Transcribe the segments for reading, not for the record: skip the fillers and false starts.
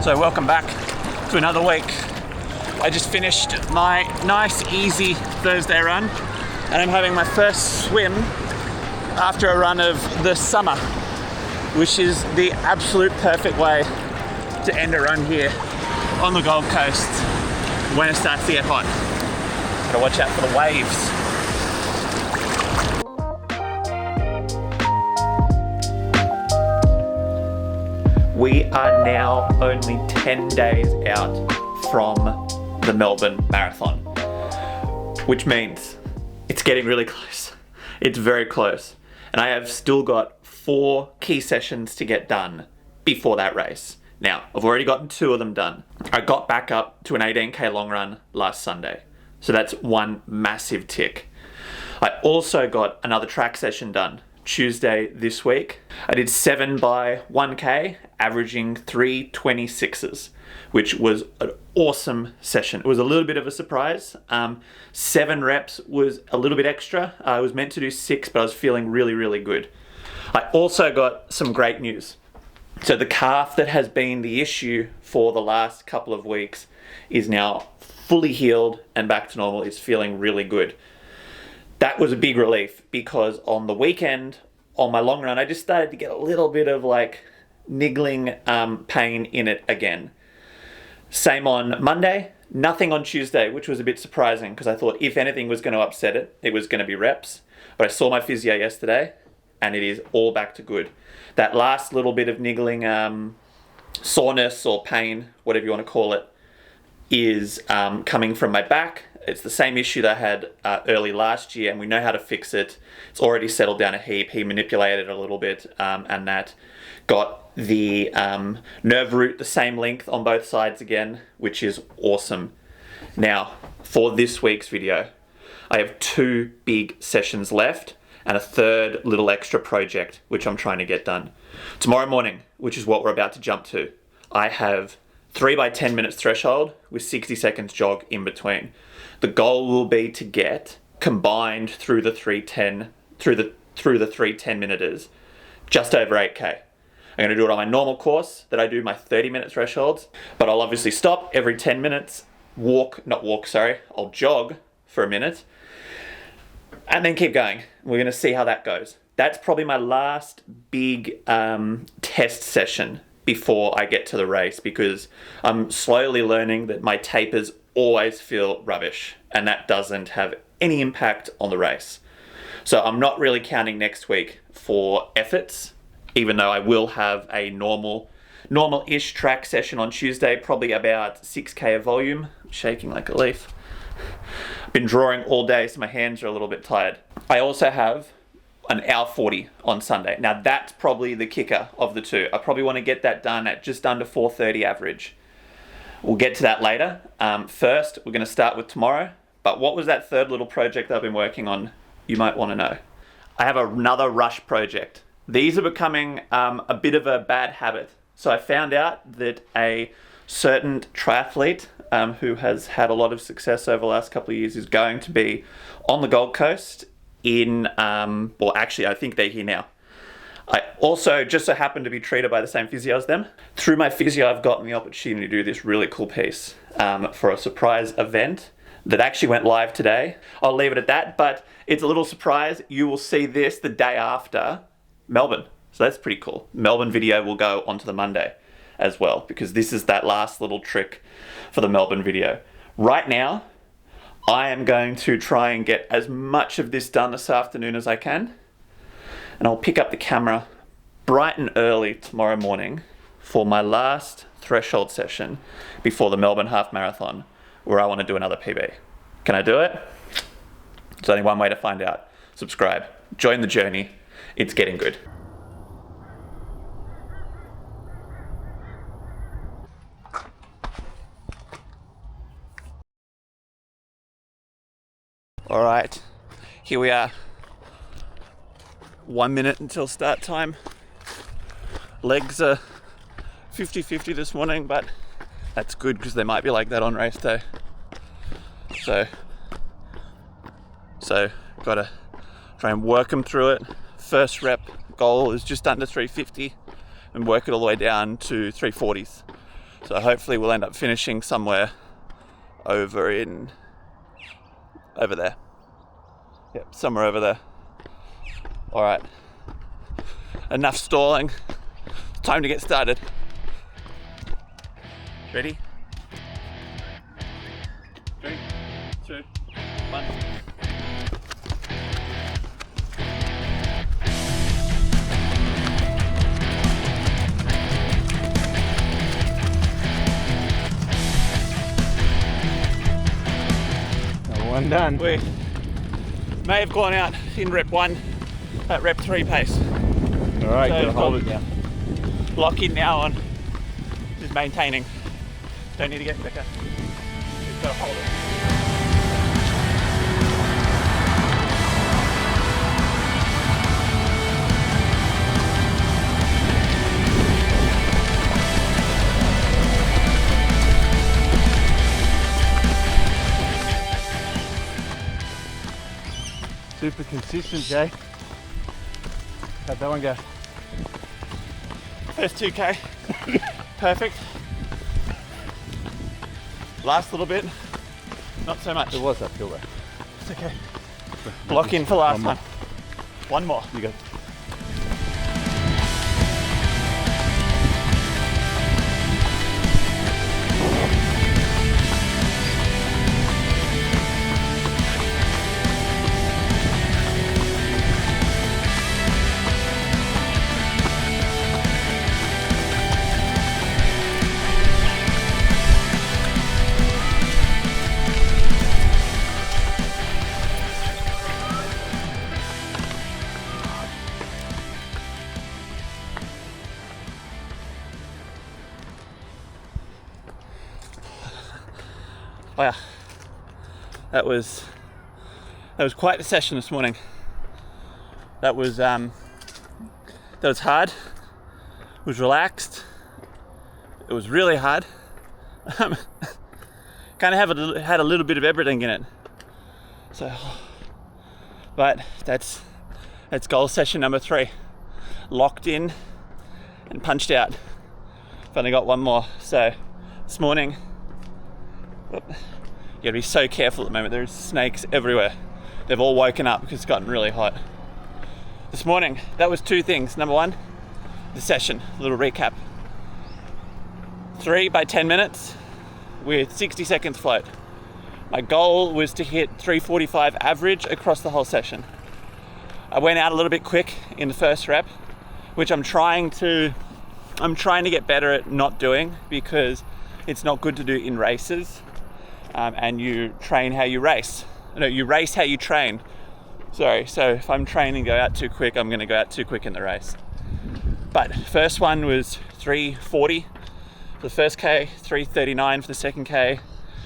So welcome back to another week. I just finished my nice easy Thursday run and I'm having my first swim after a run of the summer, which is the absolute perfect way to end a run here on the Gold Coast when it starts to get hot. Gotta watch out for the waves. We are now only 10 days out from the Melbourne Marathon, which means it's getting really close. It's very close. And I have still got 4 key sessions to get done before that race. Now, I've already gotten 2 of them done. I got back up to an 18K long run last Sunday. So that's one massive tick. I also got another track session done Tuesday this week. I did 7 by 1K, averaging 3:26s, which was an awesome session. It was a little bit of a surprise. 7 reps was a little bit extra. I was meant to do 6, but I was feeling really, really good. I also got some great news. So the calf that has been the issue for the last couple of weeks is now fully healed and back to normal. It's feeling really good. That was a big relief because on the weekend, on my long run, I just started to get a little bit of like niggling pain in it again. Same on Monday, nothing on Tuesday, which was a bit surprising because I thought if anything was going to upset it, it was going to be reps. But I saw my physio yesterday and it is all back to good. That last little bit of niggling soreness or pain, whatever you want to call it, is coming from my back. It's the same issue that I had early last year and we know how to fix it. It's already settled down a heap. He manipulated it a little bit and that got the nerve root the same length on both sides again, which is awesome. Now, for this week's video, I have 2 big sessions left and a 3rd little extra project, which I'm trying to get done. Tomorrow morning, which is what we're about to jump to, I have 3 by 10 minutes threshold with 60 seconds jog in between. The goal will be to get combined through the 310 minuters just over 8K. I'm going to do it on my normal course that I do my 30-minute thresholds, but I'll obviously stop every 10 minutes, I'll jog for a minute and then keep going. We're going to see how that goes. That's probably my last big test session before I get to the race because I'm slowly learning that my tapers always feel rubbish and that doesn't have any impact on the race. So I'm not really counting next week for efforts, even though I will have a normal-ish track session on Tuesday, probably about 6K of volume. I'm shaking like a leaf. I've been drawing all day, so my hands are a little bit tired. I also have an hour 40 on Sunday. Now that's probably the kicker of the 2. I probably want to get that done at just under 4:30 average. We'll get to that later. First, we're going to start with tomorrow. But what was that 3rd little project I've been working on? You might want to know. I have another rush project. These are becoming a bit of a bad habit. So I found out that a certain triathlete who has had a lot of success over the last couple of years is going to be on the Gold Coast in, well actually I think they're here now. I also just so happen to be treated by the same physio as them. Through my physio, I've gotten the opportunity to do this really cool piece for a surprise event that actually went live today. I'll leave it at that, but it's a little surprise. You will see this the day after Melbourne. So that's pretty cool. Melbourne video will go onto the Monday as well, because this is that last little trick for the Melbourne video. Right now, I am going to try and get as much of this done this afternoon as I can. And I'll pick up the camera bright and early tomorrow morning for my last threshold session before the Melbourne Half Marathon, where I want to do another PB. Can I do it? There's only one way to find out. Subscribe. Join the journey. It's getting good. All right, here we are. 1 minute until start time. Legs are 50-50 this morning, but that's good because they might be like that on race day. So gotta try and work them through it. First rep goal is just under 350 and work it all the way down to 340s. So hopefully we'll end up finishing somewhere over there. Yep, somewhere over there. All right, enough stalling. It's time to get started. Ready? 3, 2, 1. One done. We may have gone out in rep 1 at rep 3 pace. All right, So gotta hold it now. Lock in now on just maintaining. Don't need to get quicker. Just gotta hold it. Super consistent, Jay. How'd that one go? First 2K, perfect. Last little bit, not so much. It was uphill though. It's okay. Lock in for last one. One more. You go. Wow, that was quite the session this morning. That was hard. It was relaxed. It was really hard. Kind of had a little bit of everything in it. So, but that's goal session number 3. Locked in and punched out. I've only got one more. So this morning. You gotta be so careful at the moment. There's snakes everywhere. They've all woken up because it's gotten really hot. This morning, that was 2 things. Number 1, the session, a little recap. 3 by 10 minutes with 60 seconds float. My goal was to hit 3:45 average across the whole session. I went out a little bit quick in the first rep, which I'm trying to get better at not doing because it's not good to do in races. And you train how you race. No, you race how you train. Sorry, so if I'm training go out too quick, I'm gonna go out too quick in the race. But first one was 3:40 for the first K, 3:39 for the second K,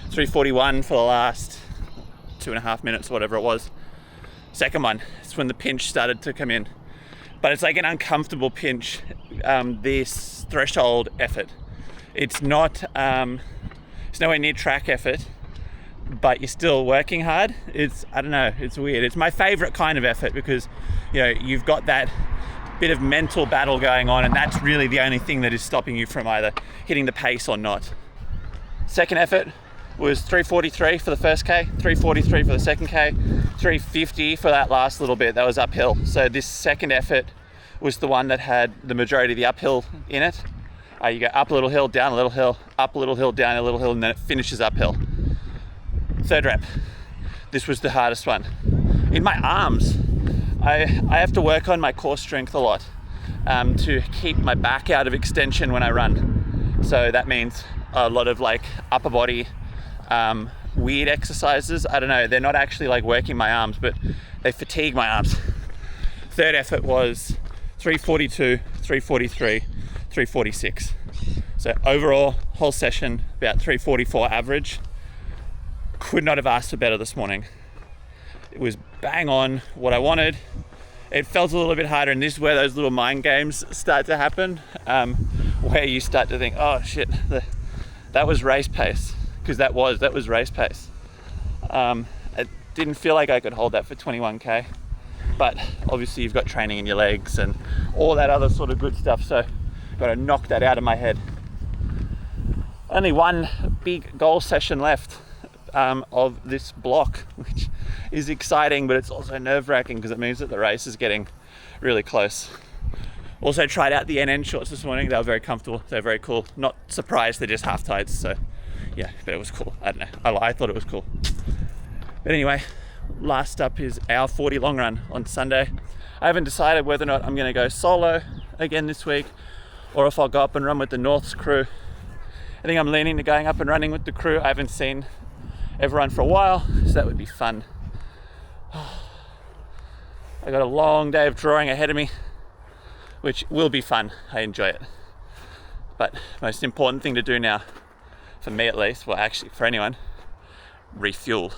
3:41 for the last 2.5 minutes or whatever it was. Second one, it's when the pinch started to come in. But it's like an uncomfortable pinch, this threshold effort. It's not, it's nowhere near track effort, but you're still working hard. I don't know, it's weird. It's my favorite kind of effort because, you've got that bit of mental battle going on, and that's really the only thing that is stopping you from either hitting the pace or not. Second effort was 3:43 for the first K, 3:43 for the second K, 3:50 for that last little bit. That was uphill. So this second effort was the one that had the majority of the uphill in it. You go up a little hill, down a little hill, up a little hill, down a little hill, and then it finishes uphill. Third rep. This was the hardest one. In my arms, I have to work on my core strength a lot to keep my back out of extension when I run. So that means a lot of like upper body weird exercises. I don't know, they're not actually like working my arms, but they fatigue my arms. Third effort was 3:42, 3:43, 3:46. So overall, whole session, about 3:44 average. Could not have asked for better this morning. It was bang on what I wanted. It felt a little bit harder, and this is where those little mind games start to happen, where you start to think, oh shit, that was race pace, because that was race pace. It didn't feel like I could hold that for 21K, but obviously you've got training in your legs and all that other sort of good stuff, so I've got to knock that out of my head. Only one big goal session left of this block, which is exciting, but it's also nerve-wracking because it means that the race is getting really close. Also tried out the NN shorts this morning. They were very comfortable. They're very cool. Not surprised they're just half tights, so yeah, but it was cool. I don't know. I thought it was cool. But anyway, last up is our 40 long run on Sunday. I haven't decided whether or not I'm going to go solo again this week or if I'll go up and run with the North's crew. I think I'm leaning to going up and running with the crew. I haven't seen everyone for a while, so that would be fun. I got a long day of drawing ahead of me, which will be fun. I enjoy it. But most important thing to do now, for me at least, well actually for anyone, refuel.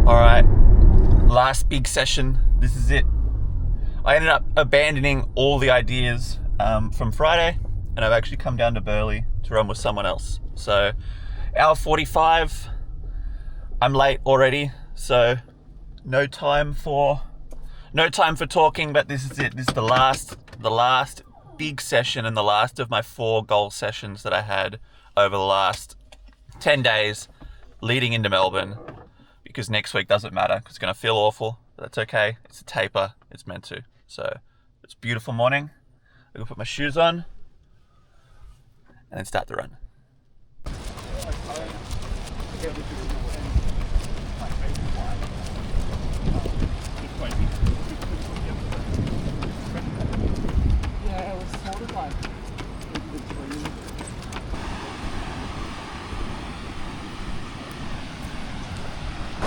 Alright, last big session. This is it. I ended up abandoning all the ideas from Friday, and I've actually come down to Burleigh to run with someone else. So, hour 45. I'm late already, so no time for talking. But this is it. This is the last big session and the last of my 4 goal sessions that I had over the last 10 days leading into Melbourne. Because next week doesn't matter, because it's going to feel awful, but that's okay. It's a taper, it's meant to. So, it's a beautiful morning. I'm going to put my shoes on and then start the run.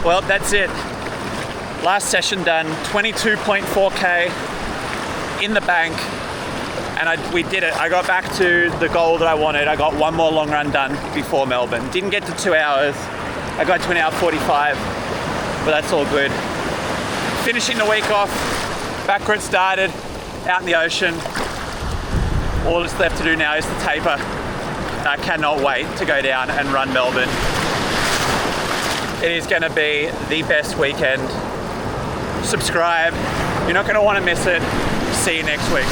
Well, that's it. Last session done, 22.4k in the bank, and we did it. I got back to the goal that I wanted. I got one more long run done before Melbourne. Didn't get to 2 hours. I got to an hour 45, but that's all good. Finishing the week off, back where it started, out in the ocean. All that's left to do now is the taper. I cannot wait to go down and run Melbourne. It is going to be the best weekend. Subscribe. You're not going to want to miss it. See you next week.